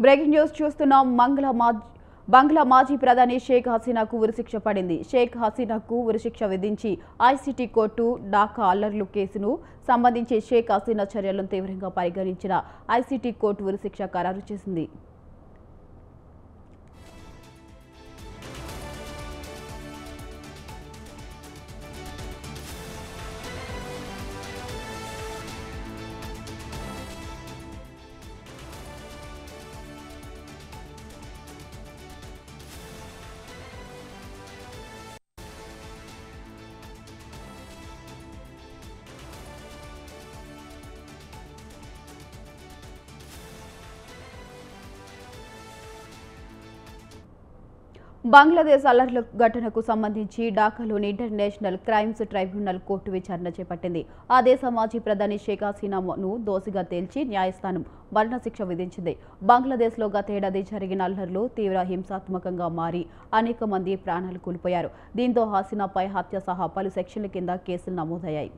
Breaking news చూస్తున్నాం. బంగ్లా మాజీ ప్రధాని షేక్ హసీనాకు ఉరిశిక్ష పడింది. షేక్ హసీనాకు ఉరిశిక్ష విధించి ఐసీటీ కోర్టు ఢాకా అల్లర్లు కేసును సంబంధించి షేక్ హసీనా చర్యలను తీవ్రంగా పరిగణించిన ఐసీటీ కోర్టు ఉరిశిక్ష ఖరారు చేసింది. బంగ్లాదేశ్ అల్లర్ల ఘటనకు సంబంధించి ఢాకాలోని ఇంటర్నేషనల్ క్రైమ్స్ ట్రైబ్యునల్ కోర్టు విచారణ చేపట్టింది. ఆ దేశ మాజీ ప్రధాని షేక్ హసీనాను దోషిగా తేల్చి న్యాయస్థానం మరణశిక్ష విధించింది. బంగ్లాదేశ్లో గతేడాది జరిగిన అల్లర్లు తీవ్ర హింసాత్మకంగా మారి అనేక మంది ప్రాణాలు కోల్పోయారు. దీంతో హసీనాపై హత్య సహా పలు సెక్షన్ల కింద కేసులు నమోదయ్యాయి.